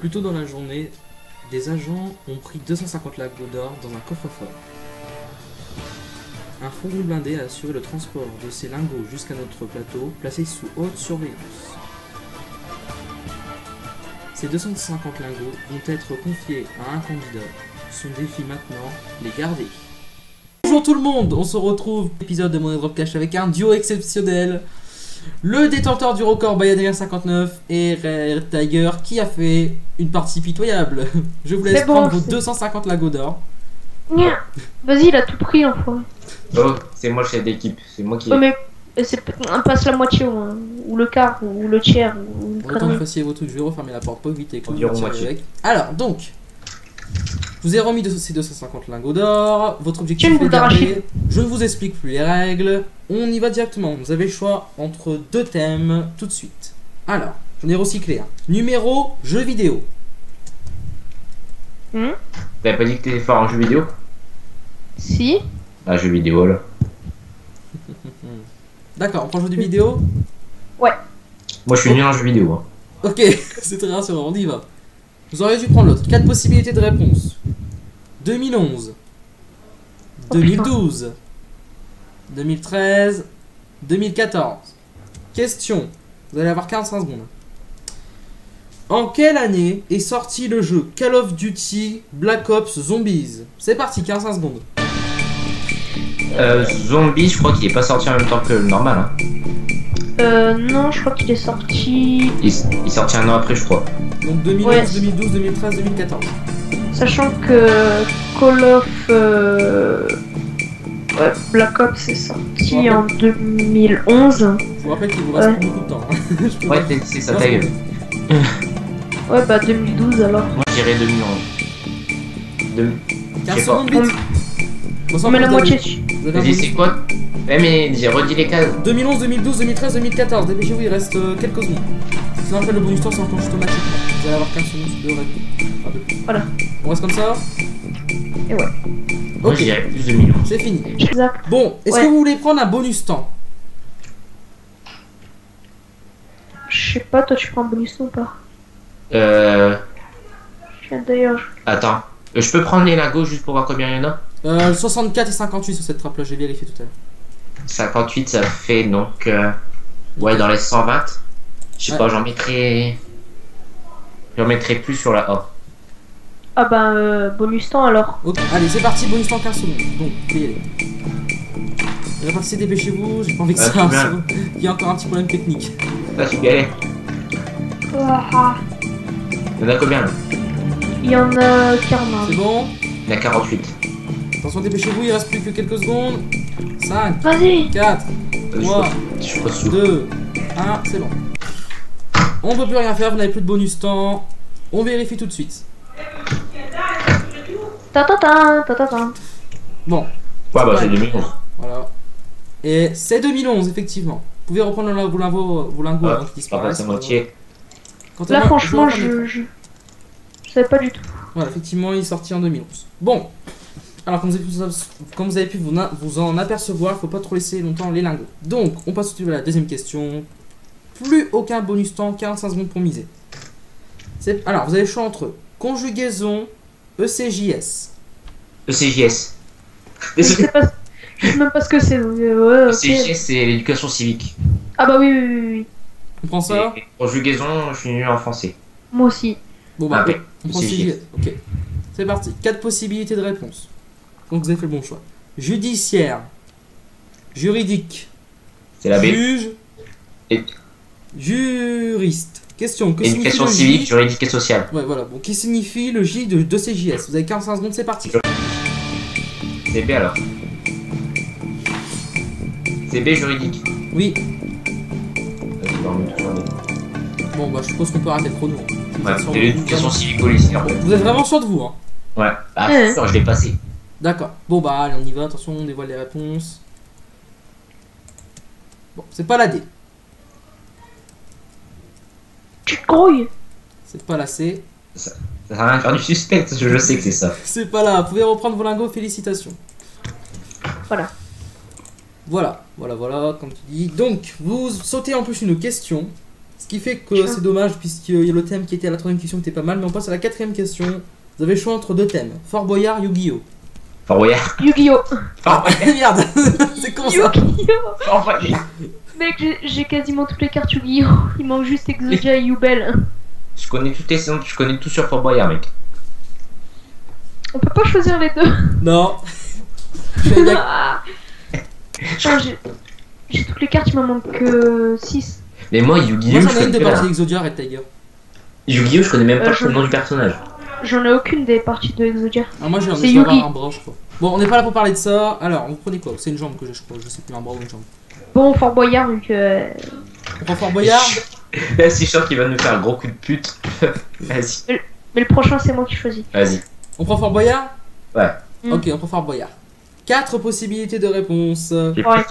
Plus tôt dans la journée, des agents ont pris 250 lingots d'or dans un coffre-fort. Un fourgon blindé a assuré le transport de ces lingots jusqu'à notre plateau, placé sous haute surveillance. Ces 250 lingots vont être confiés à un candidat. Son défi maintenant, les garder. Bonjour tout le monde, on se retrouve dans l'épisode de Money Drop Cash avec un duo exceptionnel. Le détenteur du record Bayadrien59 et Rare Tiger qui a fait une partie pitoyable. Je vous laisse prendre vos 250 lingots d'or. Vas-y, il a tout pris enfin. Oh, c'est moi le chef d'équipe, c'est moi qui... Oh mais passe la moitié ou le quart ou le tiers ou le Autant que vous fassiez vos trucs, je vais refermer la porte pour éviter que vous environ me moitié. avec. Alors donc, je vous ai remis ces 250 lingots d'or. Votre objectif est d'arracher. d'arracher. Je ne vous explique plus les règles. On y va directement. Vous avez le choix entre deux thèmes tout de suite. Alors, j'en ai recyclé un. Numéro jeu vidéo. T'avais pas dit que t'étais fort en jeu vidéo? Si. Ah, jeu vidéo là. D'accord, on prend jeu de vidéo. Ouais. Moi je suis nul en jeu vidéo. Hein. Ok, c'est très rassurant, on y va. Vous auriez dû prendre l'autre. 4 possibilités de réponse. 2011, Oh, 2012, 2013, 2014. Question. Vous allez avoir 45 secondes. En quelle année est sorti le jeu Call of Duty Black Ops Zombies? C'est parti, 45 secondes. Zombie, je crois qu'il est pas sorti en même temps que le normal. Hein. Non, je crois qu'il est sorti. Il est sorti un an après, je crois. Donc 2011, Ouais. 2012, 2013, 2014. Sachant que Call of Black Ops c'est sorti Ouais. en 2011. Je vous rappelle qu'il vous reste Ouais. beaucoup de temps. Hein. Je peux Ouais, pas- c'est ça ta gueule. Ouais, bah 2012 alors. Moi je dirais 2011. Je 15 sais pas. secondes vite. Bon, ça, On met la vous avez- moitié dessus. vous avez un Vas-y, bonus. c'est quoi? Ouais, mais j'ai redit les cases. 2011, 2012, 2013, 2014. Dépêchez-vous, il reste quelques secondes. Sinon, après le bonus temps, c'est enclenché automatiquement. Vous allez avoir 15 secondes de réponse. Enfin, de plus. Voilà. On reste comme ça. Et ouais. Moi Ok, je dirais plus 2011. c'est fini. Exact. Bon, est-ce Ouais. que vous voulez prendre un bonus temps? Je sais pas, toi tu prends un bonus ou pas? D'ailleurs, Attends. Je peux prendre les lingots juste pour voir combien il y en a? 64 et 58 sur cette trappe-là, j'ai vérifié tout à l'heure. 58, ça fait donc... ouais, dans les 120. Je sais Ouais. pas, j'en mettrai... J'en mettrai plus sur la A. ah bah bonus temps alors. Ok, allez, c'est parti, bonus temps 15 secondes. Donc, vous pouvez y aller. Répartissez, dépêchez-vous, j'ai pas envie que ça Ah, c'est bien. il y a encore un petit problème technique. Là, tu peux y aller. Il y en a combien là? Il y en a 40. C'est bon? Il y en a 48. Attention, dépêchez-vous, il reste plus que quelques secondes. 5, Vas-y. 4, Je 3, suis pas sûr. 2, 1, c'est bon. On peut plus rien faire, vous n'avez plus de bonus temps. On vérifie tout de suite. Ta-ta-ta. Bon, Ouais, bah c'est 2011. voilà. Et c'est 2011, effectivement. Vous pouvez reprendre vos lingots Ouais, avant qu'ils par contre, disparaissent. c'est moitié. Là Quant à moi, franchement je vais reprendre je savais pas du tout. Voilà, effectivement, il est sorti en 2011. Bon, alors comme vous avez pu vous en apercevoir, faut pas trop laisser longtemps les lingots. Donc, on passe tout de suite à la deuxième question. Plus aucun bonus temps, 45 secondes pour miser. Alors, vous avez le choix entre conjugaison, ECJS. ECJS. Je sais pas, je sais même pas ce que c'est. Ouais, ok. ECJS, c'est l'éducation civique. Ah bah oui. On prend ça? Et conjugaison, je suis nul en français. Moi aussi. Bon bah, Ah oui, on prend ECJS. CJS. Ok. C'est parti. 4 possibilités de réponse. Donc, vous avez fait le bon choix. Judiciaire, juridique, C'est la B. juge, Et- juriste. Question, que signifie Éducation le civique, J? juridique et sociale. Ouais, voilà. Bon, qui signifie le J de CJS? Vous avez 45 secondes, c'est parti. C'est B alors. C'est B juridique. Oui. Vas-y, on met toujours B. Bon, bah, je suppose qu'on peut arrêter le chrono. Ouais, Sur c'est le- l'éducation civique au lycée en fait. Vous êtes vraiment sûr de vous, hein? Ouais. Ah, Ouais. c'est sûr, je l'ai passé. D'accord. Bon, bah, allez, on y va. Attention, on dévoile les réponses. Bon, c'est pas la D. Tu te grouilles. C'est pas la C. Ça sert à rien de faire du suspense, parce que je sais que c'est ça. C'est pas là. Vous pouvez reprendre vos lingots. Félicitations. Voilà. Voilà, comme tu dis. Donc, vous sautez en plus une question. Ce qui fait que c'est dommage, puisqu'il y a le thème qui était à la troisième question qui était pas mal. Mais on passe à la quatrième question. Vous avez le choix entre deux thèmes. Fort Boyard, Yu-Gi-Oh! Fort Boyard. Yu-Gi-Oh! Fort Boyard. Merde. C'est con ça. Yu-Gi-Oh! Fort Boyard. Mec, j'ai quasiment toutes les cartes Yu-Gi-Oh! Il manque juste Exodia et Yubel. Je connais toutes les saisons, je connais tout sur Fort Boyard, mec. On peut pas choisir les deux. Non. Ah. Putain, j'ai toutes les cartes, il m'en manque que 6. Mais moi, Yu-Gi-Oh! Moi je j'en ai une connais des que parties la- d'Exodia, Red Tiger. Yu-Gi-Oh! Je connais même pas je- le nom du personnage. J'en ai aucune des parties de Exodia. Ah, moi j'en C'est ai avoir Yugi. un bras, je crois. Bon, on n'est pas là pour parler de ça. Alors, vous prenez quoi? C'est une jambe que j'ai, je crois. Je sais plus, un bras ou une jambe. Bon, Fort Boyard, vu que. On prend Fort Boyard. Là, si je sens qu'il va nous faire un gros coup de pute. Vas-y, Mais le prochain, c'est moi qui choisis. vas-y. On prend Fort Boyard. Ouais. Ok, on prend Fort Boyard. 4 possibilités de réponse. J'ai Ouais.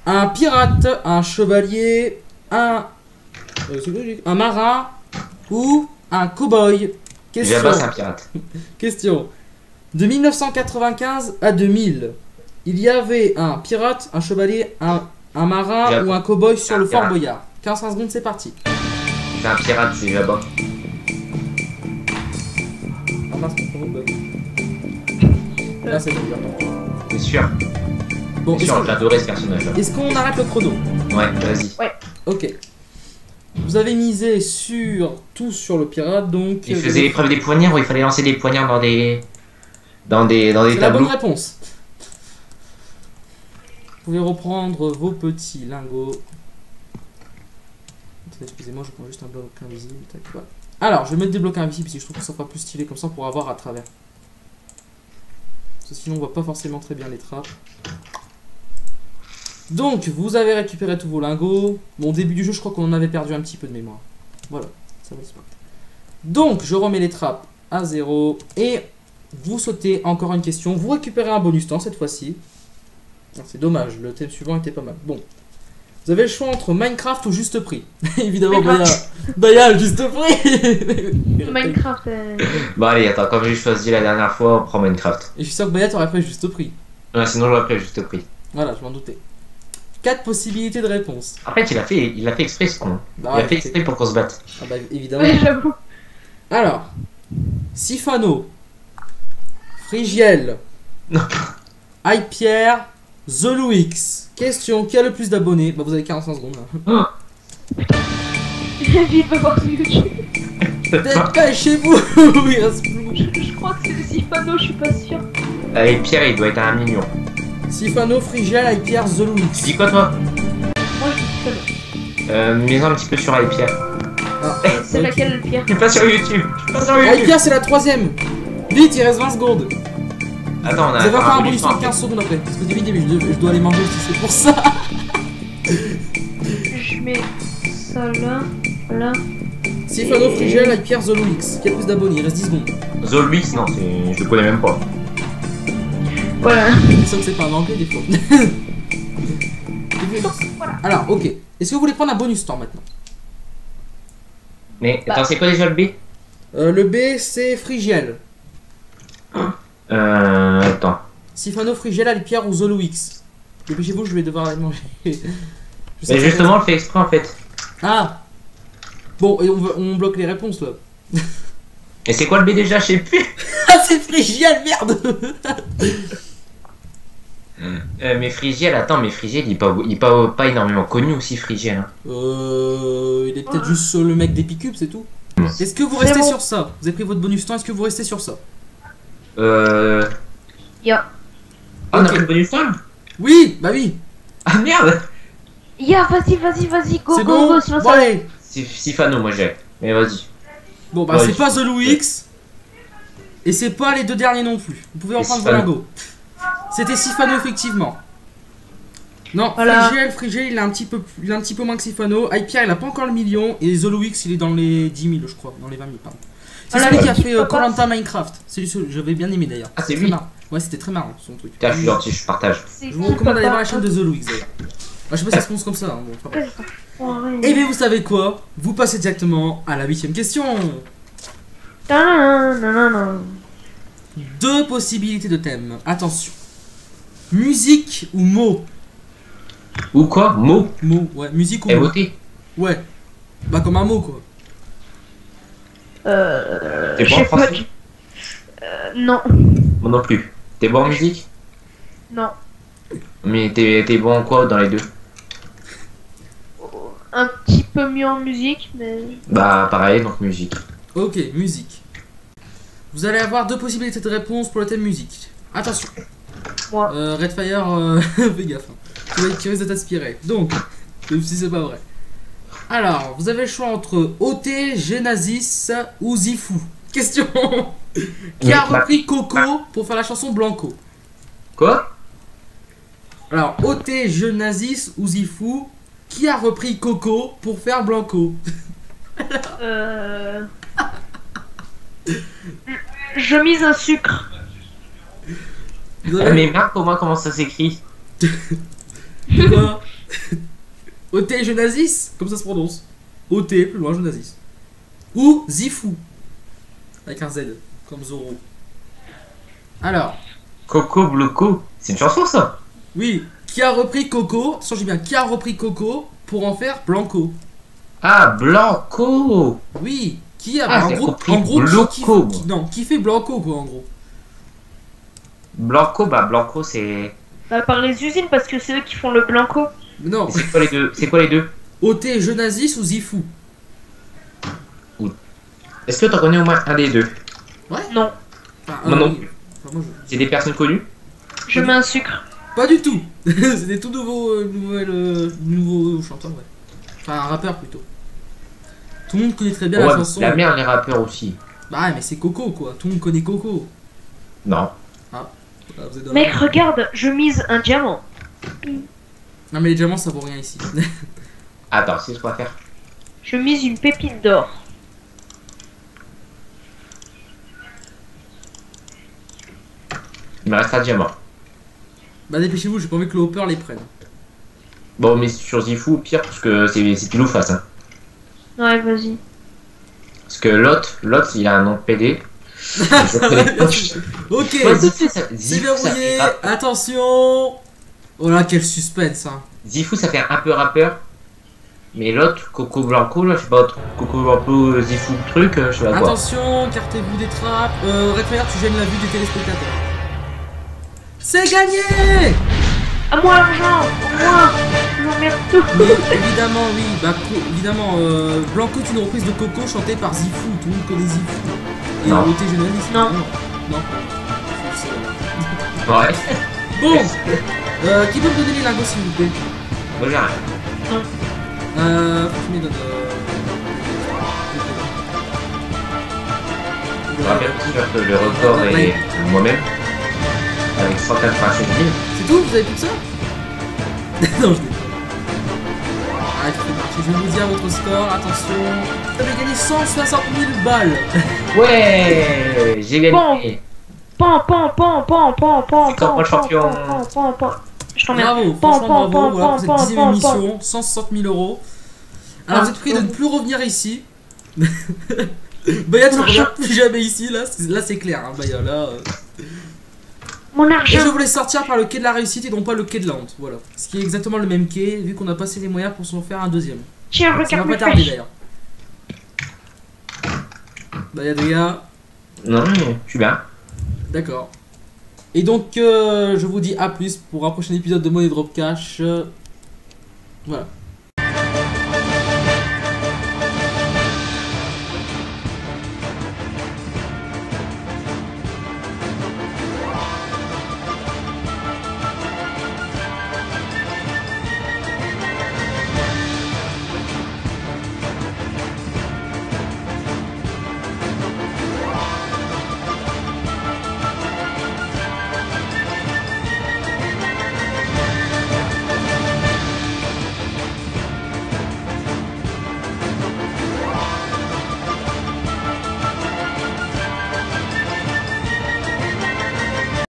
Un pirate, un chevalier, c'est logique, un marin ou un cow-boy. Question. Jabba, c'est un pirate. Question. De 1995 à 2000, il y avait un pirate, un chevalier, un marin Jabba. ou un cow-boy sur Un le Fort pirate. Boyard. 15 secondes, c'est parti. C'est un pirate, c'est Jabba. Ah mince, mon chrono bug. Là, c'est bon. C'est sûr. Bon, C'est sûr, j'adorais ce personnage-là. est-ce qu'on arrête le chrono? Ouais, vas-y. Ok. Vous avez misé sur le pirate, donc... Il faisait l'épreuve des poignards où il fallait lancer des poignards dans des C'est la bonne tableaux. réponse. Vous pouvez reprendre vos petits lingots. Attendez, excusez-moi, je prends juste un bloc invisible. Tac, voilà. Alors, je vais mettre des blocs invisibles parce que je trouve que ça fera plus stylé comme ça pour avoir à travers. Parce que sinon, on voit pas forcément très bien les trappes. Donc, vous avez récupéré tous vos lingots. Bon, au début du jeu, je crois qu'on en avait perdu un petit peu de mémoire. Voilà, ça va disparaître. Donc, je remets les trappes à 0 et vous sautez encore une question. Vous récupérez un bonus temps cette fois-ci. C'est dommage, le thème suivant était pas mal. Bon. Vous avez le choix entre Minecraft ou Juste Prix. Évidemment, Baya, le Juste Prix. Minecraft. Bon, allez, attends, comme j'ai choisi la dernière fois, on prend Minecraft. Et je suis sûr que Baya t'aurait pris Juste Prix. Ouais, sinon j'aurais pris juste prix. Voilà, je m'en doutais. 4 possibilités de réponse. En fait, il a fait exprès ce con. Bah, Il a ouais, fait exprès pour qu'on se batte. Ah bah évidemment. Ouais, j'avoue. Alors, Sifano, Frigiel, Non. Hypierre, The Louix. Question, qui a le plus d'abonnés? Bah vous avez 45 secondes là. Vite, va voir sur YouTube. Peut-être pas chez vous. Il reste plus. Je crois que c'est le Sifano, je suis pas sûre. Allez, Pierre, il doit être à 1 million. Sifano, Frigiel, Hypierre, The Tu Louix. dis quoi, toi? Moi, je dis Sifano. Maison un petit peu sur Pierre. Ah, C'est ok. laquelle le pire? Je suis pas sur YouTube. Je suis pas sur YouTube. Hypierre c'est la troisième. Vite, il reste 20 secondes. Attends, on a Vous avez encore un bonus bonus temps. de 15 secondes après. Parce que je dois aller manger aussi, c'est pour ça. Je mets ça là, là. Sifano, Frigiel, Hypierre, The Louix. Qui a le plus d'abonnés? Il reste 10 secondes. Zolbix, non, je le connais même pas. Voilà. C'est sûr que c'est pas un anglais des fois. Voilà. Alors, ok. Est-ce que vous voulez prendre un bonus temps maintenant? Mais Bah. attends, c'est quoi déjà le B? Le B, c'est Frigiel. Attends. Sifano, Frigiel, Hypierre ou The Louix. Dépêchez-vous, je vais devoir aller manger. Je sais Mais pas. justement, on le fait exprès en fait. Ah. Bon, et on bloque les réponses là. Et c'est quoi le B déjà? Je sais plus. Ah, c'est Frigiel, merde. Mais Frigiel, attends, mais Frigiel, il est pas énormément connu aussi, Frigiel. Hein. Il est peut-être juste le mec d'Epicube, c'est tout. Est-ce que vous C'est restez bon. sur ça? Vous avez pris votre bonus temps, est-ce que vous restez sur ça? Ya. Ah, on a Ok. pris le bonus time? Oui, bah oui. Ah merde! Ya, vas-y, go, C'est go, bon. go, sinon Bon, ça. allez. C'est Sifano, moi j'ai. Mais vas-y. Bon, bah Ouais, c'est pas The Louix. Et c'est pas les deux derniers non plus. Vous pouvez Et reprendre vos Sifano. lingots. C'était Sifano, effectivement. Non, Voilà. Frigiel, il a un petit peu moins que Sifano. Hypierre, il a pas encore le million. Et The Louix, il est dans les 10 000, je crois. Dans les 20 000, pardon. C'est Voilà, celui qui a il fait peut pas- Koh-Lanta Minecraft. J'avais bien aimé d'ailleurs. Ah, c'est Très lui. marrant. Ouais, c'était très marrant son truc. Putain, je suis gentil, je partage. C'est Je vous recommande d'aller voir la chaîne de The Louix d'ailleurs. Ah, je sais pas si ça se prononce comme ça. Hein, bon, enfin, bref. Et bien vous savez quoi? Vous passez directement à la 8ème question. Non. 2 possibilités de thème. Attention. Musique ou mots? Ou quoi? Mot? Mots, ouais. Musique ou mots? MOT? Ouais. Bah comme un mot quoi. T'es Je bon en sais pas. français? Non. Moi non plus. T'es bon en musique? Non. Mais t'es bon en quoi dans les deux? Un petit peu mieux en musique, mais. Bah pareil, donc musique. Ok, musique. Vous allez avoir deux possibilités de réponse pour le thème musique. Attention. Moi. Redfire, fais gaffe. Hein. Tu risques de t'inspirer. Donc, même si c'est pas vrai. Alors, vous avez le choix entre OT, Genesis ou Zifu. Question. Qui a repris Coco pour faire la chanson Blanco? Quoi? Alors, OT, Genesis ou Zifu, qui a repris Coco pour faire Blanco? Je mise un sucre. Vous avez Mais marque au moins comment ça s'écrit. quoi? OT, Genesis, comme ça se prononce. OT, plus loin, Genesis. Ou Zifu, avec un Z, comme Zoro. Alors, Coco Bloco. C'est une chanson ça? oui, qui a repris Coco, sachez bien, qui a repris Coco pour en faire Blanco? Ah, Blanco. Oui, qui a Ah, en j'ai gros, compris, en gros Blanco. non, qui fait Blanco quoi en gros. Blanco, bah Blanco c'est... Bah, par les usines, parce que c'est eux qui font le blanco. Non, C'est quoi les deux? C'est quoi les deux? OT, Genesis ou Zifu? Est-ce que t'en connais au moins un des deux? Non. Enfin, Moi non oui. plus. Enfin, moi, C'est des personnes connues? Je mets un sucre. pas du tout. C'est des tout nouveaux, nouveaux chanteurs, ouais. Enfin, un rappeur plutôt. Tout le monde connaît très bien la Ouais, chanson. la merde, les rappeurs aussi. Bah ouais, mais c'est Coco quoi. Tout le monde connaît Coco. Non. Ah, vous êtes dans Mec, la- regarde, je mise un diamant. Non mais les diamants ça vaut rien ici. Attends, c'est ce qu'on va faire. Je mise une pépite d'or. Il me reste un diamant. Bah dépêchez-vous, j'ai pas envie que le Hopper les prenne. Bon, mais sur Zifu, au pire, parce que c'est pile ou face. Hein. Ouais, vas-y. Parce que l'autre, il a un nom de PD. Je connais pas. Ok, Ouais, Zifu, ça, c'est Zifu, ça verrouillé, fait attention. Oh là, quel suspense hein. Zifu, ça fait un peu rappeur. Mais l'autre, Coco Blanco, là, je sais pas, Coco Blanco, Zifu, truc, je sais pas quoi. Attention, cartez-vous des trappes. Redfire, tu gênes la vue des téléspectateurs. C'est gagné. À moi l'argent. Moi. Je m'emmerde tout. Mais évidemment, oui, bah évidemment, Blanco est une reprise de Coco chantée par Zifu, tout le monde connaît Zifu. Et Non. OT Genesis. Non. Non. Ouais. Bon, qui peut me donner les lingots s'il vous plaît? Moi, j'ai rien. Faut que je me donne. Je rappelle toujours que le record est moi-même. Avec 187 000. C'est tout? Vous avez plus que ça? Non, je déconne. Arrête de marcher, je vais vous dire votre score, attention. Vous avez gagné 160 000 balles. Ouais, j'ai gagné. Pan, pan, pan, pan, pan, pan, C'est comme pan, le champion. pan, pan, pan. Je t'emmerde. Bravo, Pan, franchement pan, bravo. pan, Voilà pour pan, cette 10e pan, émission, 160 000 euros. Alors vous êtes pris de ne plus revenir ici. Baya, tu ne reviens plus jamais ici, là c'est clair, hein, Baya, là. Mon Et argent. je voulais sortir par le quai de la réussite et non pas le quai de la honte, voilà. Ce qui est exactement le même quai, vu qu'on a passé les moyens pour s'en faire un deuxième. Tiens, Ça va regarde pas mes tarder fesses. d'ailleurs. Baya, les gars, Non, mais je suis bien. d'accord. Et donc, je vous dis à plus pour un prochain épisode de Money Drop Cash. Voilà.